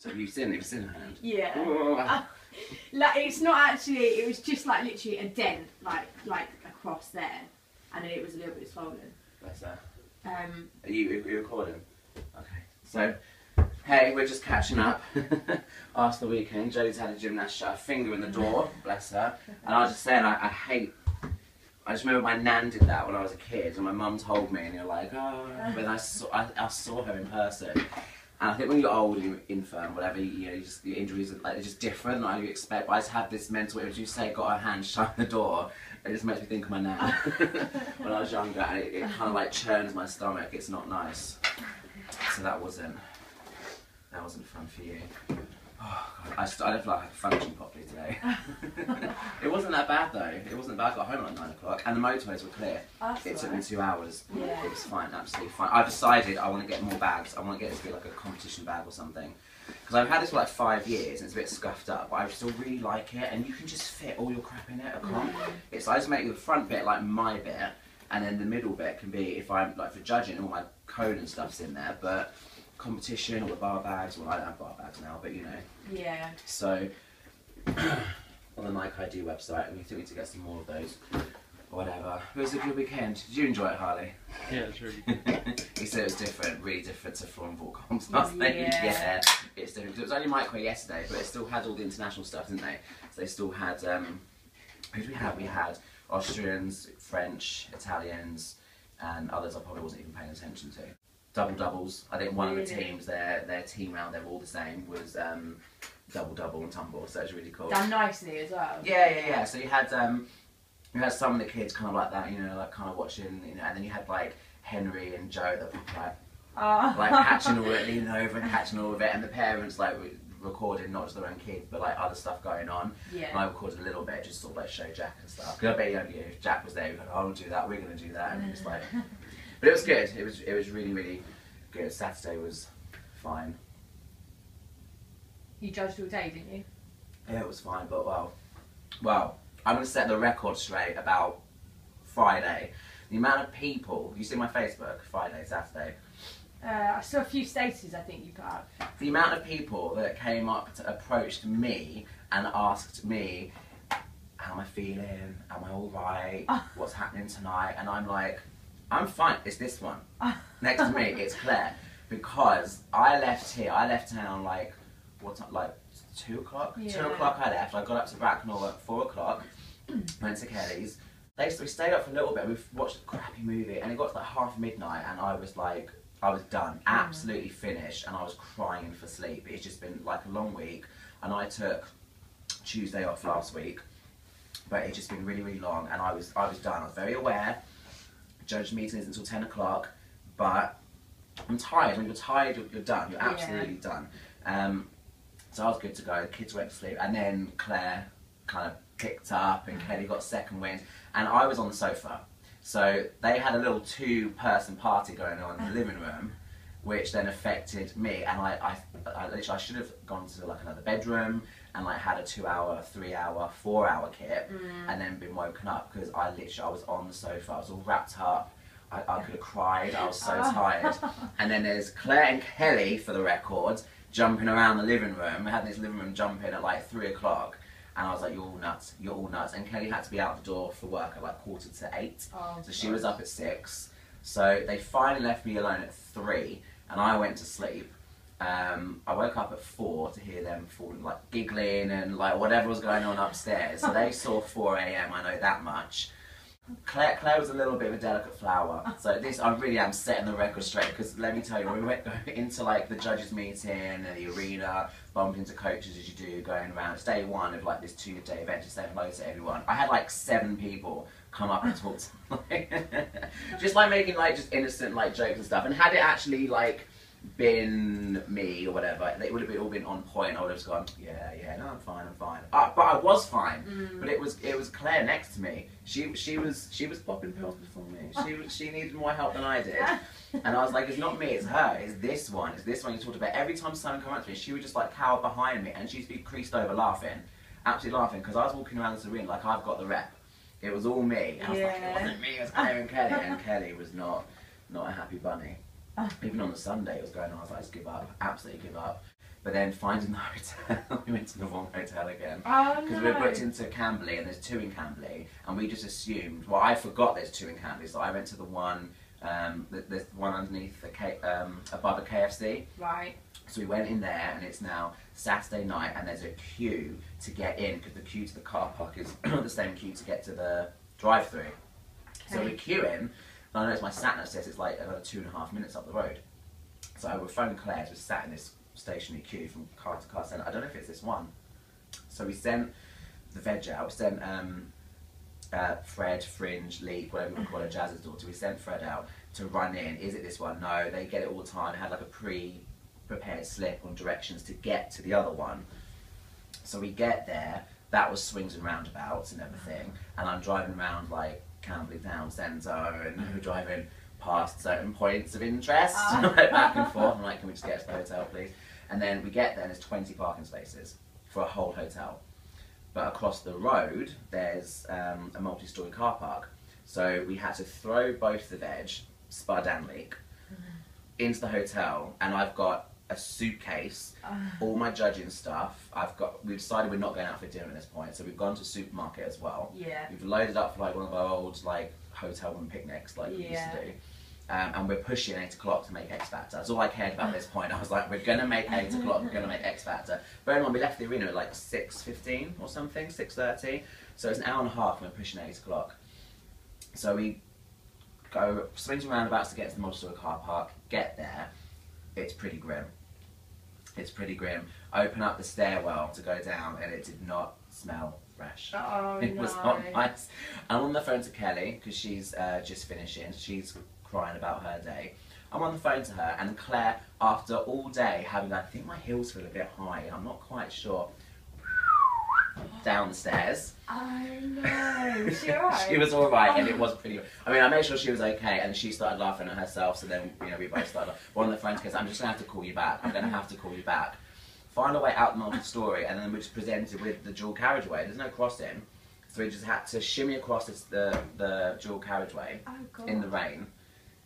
So have you seen it? Have you seen her hand? Yeah. Like, it's not actually, it was just like literally a dent, like across there, and then it was a little bit swollen. Bless her. Are you recording? Okay. So, hey, we're just catching up after the weekend. Jodie's had a gymnast shut a finger in the door, bless her. And I was just saying, I just remember my nan did that when I was a kid, and my mum told me, and you're like, oh, but I saw her in person. And I think when you're old and you're infirm, whatever, you know, just, your injuries are like, they're just different than you expect. But I just have this mental image. You say, got her hand shut in the door, it just makes me think of my nan when I was younger, and it kind of like churns my stomach. It's not nice. So that wasn't fun for you. Oh God, I don't feel like I could function properly today. It wasn't that bad though. It wasn't bad. I got home at like 9 o'clock and the motorways were clear. It took me 2 hours. Yeah. It was fine, absolutely fine. I've decided I want to get more bags. I want to get this to be like a competition bag or something. Because I've had this for like 5 years and it's a bit scuffed up, but I still really like it, and you can just fit all your crap in it, a comp. It's, I just make the front bit like my bit, and then the middle bit can be, if I'm like for judging, all my cone and stuff's in there, but competition, all the bar bags, well I don't have bar bags now, but you know. Yeah. So, on the Nike ID website, we think we need to get some more of those. Whatever. It was a good weekend. Did you enjoy it, Harley? Yeah, it was really good. He said it was different, really different to Floor and Vault comps last night. Yeah, it's different. It was only micro yesterday, but it still had all the international stuff, didn't they? So they still had, who did we have? We had Austrians, French, Italians, and others I probably wasn't even paying attention to. Double doubles. I think one of the teams, their team round, they were all the same, was double and tumble, so it was really cool. Done nicely as well. Yeah. So you had some of the kids kind of like that, you know, like kind of watching, you know, and then you had like Henry and Joe that were like catching all of it, leaning over and catching all of it, and the parents like recorded not just their own kids, but like other stuff going on. Yeah. And I recorded a little bit, just sort of like show Jack and stuff. Because I bet you know, if Jack was there, we'd go, oh, we'll do that, we're going to do that, and it was like, but it was good. It was really good. Saturday was fine. You judged all day, didn't you? Yeah, it was fine, but well, I'm going to set the record straight about Friday. The amount of people, you see my Facebook, Friday, Saturday. I saw a few statuses I think you put up. The amount of people that came up to approached me and asked me, how am I feeling? Am I alright? What's happening tonight? And I'm like, I'm fine. It's this one. Next to me, it's Claire. Because I left town like, what time? Like 2 o'clock? Yeah. 2 o'clock I left. I got up to Bracknell at 4 o'clock. Went to Kelly's. We stayed up for a little bit. We watched a crappy movie, and it got to like half midnight, and I was like, I was done, absolutely finished, and I was crying for sleep. It's just been like a long week, and I took Tuesday off last week, but it's just been really long, and I was done. I was very aware. Judge meeting isn't until 10 o'clock, but I'm tired. When you're tired, you're done. You're absolutely done. So I was good to go. The kids went to sleep, and then Claire kind of picked up, and Kelly got second wind, and I was on the sofa. So they had a little 2-person party going on in the living room, which then affected me, and I literally should have gone to like another bedroom and like had a 2-hour, 3-hour, 4-hour kit, and then been woken up, because I was on the sofa. I was all wrapped up. I could have cried. I was so tired. And then there's Claire and Kelly, for the record, jumping around the living room. We had this living room jumping at like 3 o'clock. And I was like, you're all nuts, you're all nuts. And Kelly had to be out the door for work at like 7:45. So she was up at 6. So they finally left me alone at 3, and I went to sleep. I woke up at 4 to hear them falling, like giggling and like whatever was going on upstairs. So they saw 4 AM, I know that much. Claire was a little bit of a delicate flower. So this, I really am setting the record straight, because let me tell you, when we went into like the judges meeting and the arena, bumped into coaches as you do, going around. It's day 1 of like this 2-day event, just saying hello to everyone. I had like 7 people come up and talk to me. Just like making like just innocent like jokes and stuff. And had it actually like been me or whatever, it would have all been on point. I would have just gone, yeah, no, I'm fine. But I was fine. But it was Claire next to me. She was popping pills before me. She needed more help than I did. And I was like, it's not me, it's her. It's this one you talked about. Every time someone came up to me, she would just like cower behind me, and she'd be creased over laughing, absolutely laughing, because I was walking around this arena like I've got the rep. It was all me. And I was like, it wasn't me, it was Claire and Kelly. And Kelly was not a happy bunny. Even on the Sunday it was going on, I was like, just give up, absolutely give up. But then finding the hotel, we went to the wrong hotel again. Oh Because no. we were booked into Camberley, and there's 2 in Camberley, and we just assumed, well, I forgot there's 2 in Camberley, so I went to the one, there's one underneath, above a KFC. Right. So we went in there, and it's now Saturday night, and there's a queue to get in, because the queue to the car park is the same queue to get to the drive-through. Okay. So we're queuing, and I noticed my sat-nav says it's like about 2.5 minutes up the road. So I would phone Claire, we sat in this stationary queue from car to car, saying, I don't know if it's this one. So we sent the veg out, we sent Fred, Fringe, Leap, whatever you want to call her, Jazz's daughter, we sent Fred out to run in, is it this one? No, they get it all the time, they had like a pre-prepared slip on directions to get to the other one. So we get there, that was swings and roundabouts and everything, and I'm driving around like Camberley Town Centre, and we're driving past certain points of interest, like back and forth. I'm like, can we just get to the hotel, please? And then we get there, and there's 20 parking spaces for a whole hotel. But across the road, there's a multi-storey car park. So we had to throw both the veg, Spud and Leek, into the hotel, and I've got a suitcase, all my judging stuff. We decided we're not going out for dinner at this point, so we've gone to the supermarket as well. Yeah. We've loaded up for like one of our old like hotel room picnics like we used to do. And we're pushing 8 o'clock to make X Factor. That's all I cared about at this point. I was like, we're going to make 8 o'clock, we're going to make X Factor. Bear in mind, we left the arena at like 6:15 or something, 6:30. So it's an hour and a half and we're pushing 8 o'clock. So we go swings and roundabouts to get to the multi-story car park, get there. It's pretty grim. It's pretty grim. Open up the stairwell to go down, and it did not smell fresh. Oh, it was not nice. I'm on the phone to Kelly, because she's just finishing. She's crying about her day. I'm on the phone to her, and Claire, after all day having, I think my heels feel a bit high, I'm not quite sure, down the stairs. I know. Was she alright? She was alright, and it was pretty. I mean, I made sure she was okay, and she started laughing at herself. So then, you know, we both started. One of the friends goes, "I'm just gonna have to call you back. I'm gonna have to call you back." Find our way out the multi-story, and then we're just presented with the dual carriageway. There's no crossing, so we just had to shimmy across the dual carriageway in the rain,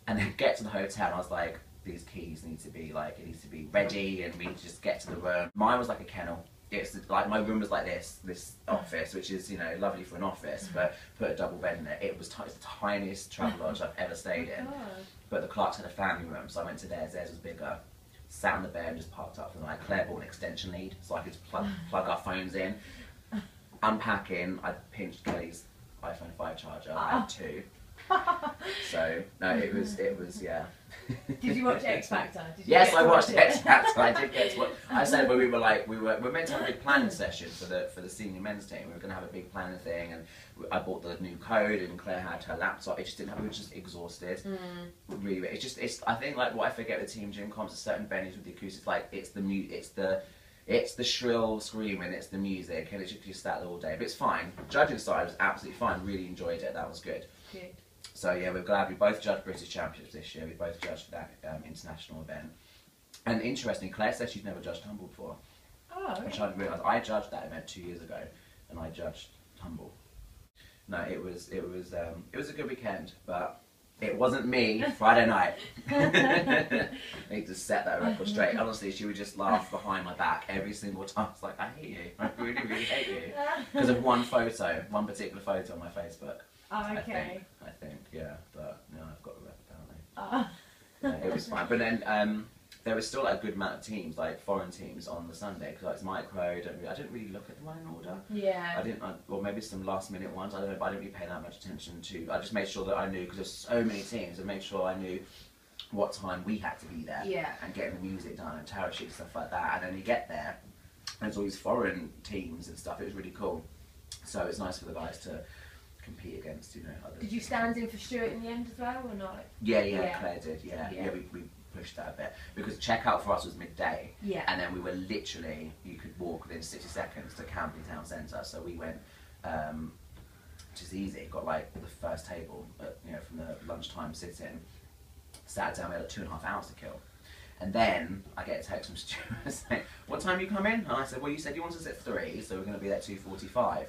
and then get to the hotel. And I was like, "These keys need to be like, it needs to be ready, and we need to just get to the room." Mine was like a kennel. It's like my room was like this office, which is, you know, lovely for an office, but put a double bed in it. It was it's the tiniest travel lodge I've ever stayed in. But the Clarks had a family room, so I went to theirs. Theirs was bigger. Sat on the bed and just parked up for the night. Claire bought an extension lead, so I could plug our phones in. Unpacking, I pinched Kelly's iPhone 5 charger. I had 2. So no, it was yeah. Did you watch X Factor? Yes, I watched X Factor. I did get to watch. I said when we were meant to have a big planning session for the senior men's team. We were going to have a big planning thing, and I bought the new code, and Claire had her laptop. It just didn't have. We were just exhausted. Really, it's. I think like what I forget with TeamGym comps is certain venues with the acoustics. Like it's the shrill screaming, it's the music, and it's just that all day. But it's fine. Judging side was absolutely fine. Really enjoyed it. That was good. Good. So yeah, we're glad we both judged British Championships this year. We both judged that international event. And interesting, Claire said she's never judged Tumble before. Oh, okay. Which I didn't realise. I judged that event 2 years ago, and I judged Tumble. No, it was a good weekend, but it wasn't me Friday night. I need to set that record straight. Honestly, she would just laugh behind my back every single time. It's like, I hate you. I really, really hate you. Because of one particular photo on my Facebook. Oh, okay. I think, yeah, but no, I've got the rep apparently. Yeah, it was fine. But then there was still like, a good amount of teams, like foreign teams, on the Sunday, because like, it's micro. I didn't really look at the running order. Yeah. Or maybe some last minute ones. I don't know, but I didn't really pay that much attention to. I just made sure that I knew, because there's so many teams, I made sure I knew what time we had to be there. Yeah. And getting the music done and tarot sheets, stuff like that. And then you get there, and there's all these foreign teams and stuff. It was really cool. So it's nice for the guys to compete against, you know, others. Did you stand in for Stuart in the end as well, or not? Yeah, Claire did, yeah. We pushed that a bit, because checkout for us was midday, and then we were literally, you could walk within 60 seconds to Camberley Town Centre, so we went, which is easy, got like the first table, you know, from the lunchtime sit-in, sat down, we had like 2.5 hours to kill. And then I get a text from Stuart saying, "What time you come in?" And I said, "Well, you said you wanted us at 3, so we're going to be there at 2:45.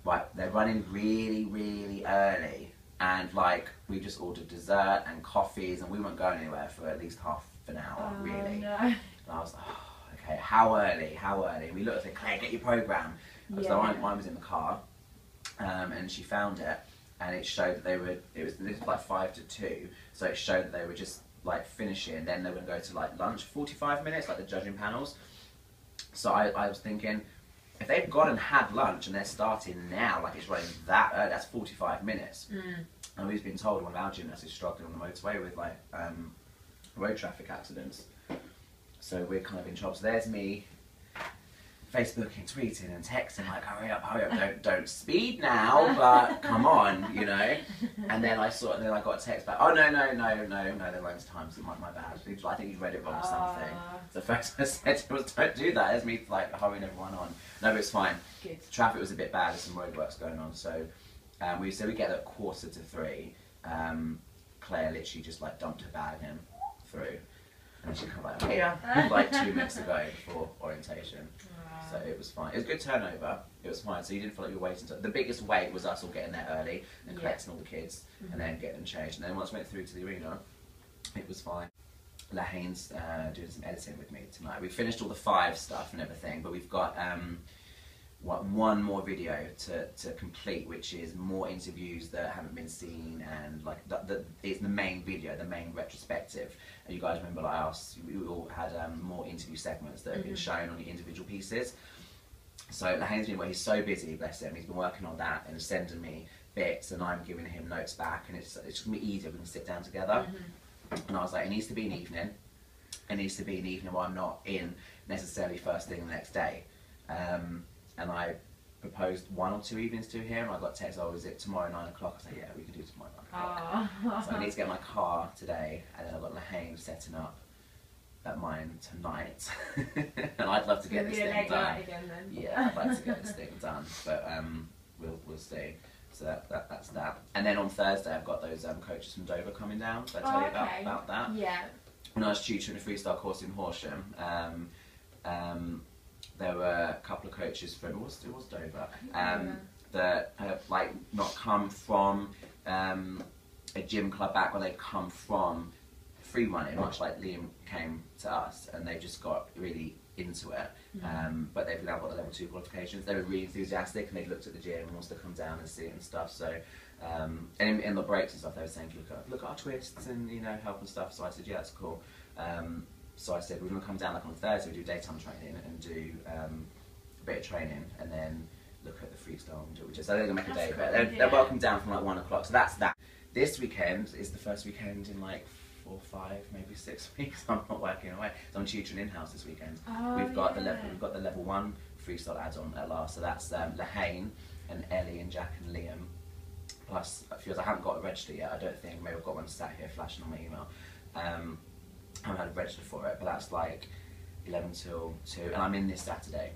Right, they're running really, really early, and like we just ordered dessert and coffees, and we weren't going anywhere for at least half an hour, really. No. And I was like, oh, okay, how early? We looked at it, Claire, get your programme. So mine was in the car, and she found it, and it showed that this was like 5 to 2, so it showed that they were just like finishing, then they were going to go to like lunch, 45 minutes, like the judging panels. So I was thinking, if they've gone and had lunch and they're starting now, like it's running that early, that's 45 minutes. And we've been told one of our gymnasts is struggling on the motorway with like road traffic accidents. So we're kind of in trouble. So there's me Facebooking, tweeting and texting like, hurry up, don't speed now, but come on, you know. And then I got a text back, oh no, there loads of times, my bad. I think you read it wrong or something. So first I said was, don't do that. There's me like hurrying everyone on. No, but it's fine. Good. Traffic was a bit bad, there's some roadworks going on, so we said we get at 2:45. Claire literally just like dumped her bag in through. And she come like, here, like 2 minutes ago before orientation. So it was fine. It was a good turnover. It was fine. So you didn't feel like you were waiting. The biggest wait was us all getting there early and collecting all the kids and then getting them changed. And then once we went through to the arena, it was fine. Lahane's doing some editing with me tonight. We finished all the 5 stuff and everything, but we've got one more video to complete, which is more interviews that haven't been seen, and like it's the main video, the main retrospective. And you guys remember like us, we all had more interview segments that have been shown on the individual pieces. So Lahane's been, well, he's so busy, bless him, he's been working on that and sending me bits, and I'm giving him notes back, and it's gonna be easier if we can sit down together. And I was like, it needs to be an evening. It needs to be an evening where I'm not in necessarily first thing the next day. And I proposed 1 or 2 evenings to him. I got text, oh, is it tomorrow 9 o'clock? I said, yeah, we can do tomorrow 9 o'clock. So I need to get my car today, and then I've got Lahane setting up at mine tonight. And I'd love to get this thing done. Again, then. Yeah, I'd like to get this thing done, but we'll see. So that's that. And then on Thursday, I've got those coaches from Dover coming down. Did I tell you about that? Yeah. When I was tutoring a freestyle course in Horsham, there were a couple of coaches from it was Dover that have like not come from a gym club background. They've come from free running, much like Liam came to us, and they just got really into it. But they've now got the level 2 qualifications. They were really enthusiastic, and they looked at the gym and wanted to come down and see it and stuff. So and in the breaks and stuff, they were saying, look at our twists and help and stuff. So I said, yeah, that's cool. So I said, we're going to come down like on Thursday, we do daytime training and do a bit of training, and then look at the freestyle and do it. So they're going to make a day of it. They're welcome down from like 1 o'clock. So that's that. This weekend is the first weekend in like 4, 5, maybe 6 weeks. I'm not working away. So I'm tutoring in-house this weekend. We've got the level 1 freestyle add-on at last. So that's Lahane and Ellie and Jack and Liam. Plus a few others. I haven't got a register yet. I don't think. Maybe I've got one sat here flashing on my email. I haven't had a register for it, but that's like 11 till 2, and I'm in this Saturday.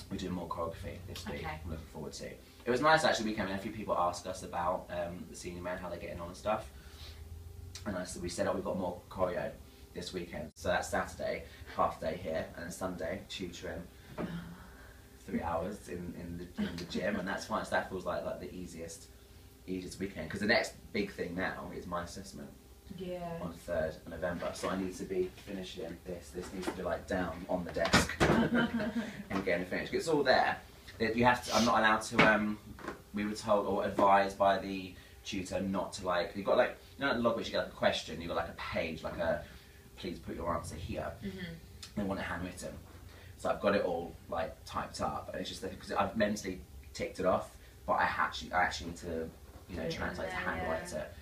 We're doing more choreography this week. I'm looking forward to it. It was nice actually. We came in, a few people asked us about the senior men, how they're getting on and stuff, and we said, oh, we've got more choreo this weekend. So that's Saturday, half day here, and then Sunday tutoring 3 hours in the gym, and that's fine. So that feels like the easiest weekend, because the next big thing now is my assessment. On 3rd of November, so I need to be finishing this. This needs to be like down on the desk and getting it finished. It's all there. You have to. I'm not allowed to. We were told or advised by the tutor not to like. You've got like log which you get like a question. You've got like a page, like a please put your answer here. They want it handwritten, so I've got it all like typed up, and it's just because I've mentally ticked it off, but I actually need to translate to handwrite it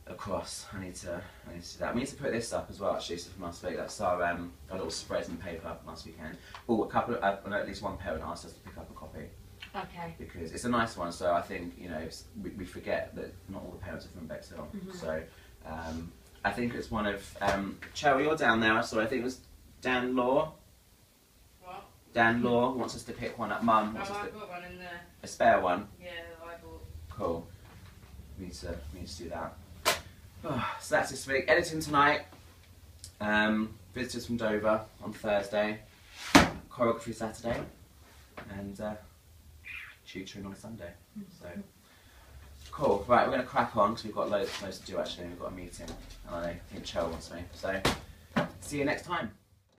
across. I need to do that. We need to put this up as well actually, so from last week. That's our little spreads and paper last weekend. Oh, at least one parent asked us to pick up a copy. Okay. Because it's a nice one, so I think we forget that not all the parents are from Bexhill. So I think it's one of Cheryl, you're down there. So I think it was Dan Law. What? Dan Law wants us to pick one up. Mum wants us to. I've got one in there. A spare one. Yeah, I bought. Cool. We need to do that. So that's this week. Editing tonight. Visitors from Dover on Thursday. Choreography Saturday. And tutoring on Sunday. So cool. Right, we're going to crack on because we've got loads to do actually. We've got a meeting, and I think Cheryl wants me. So see you next time.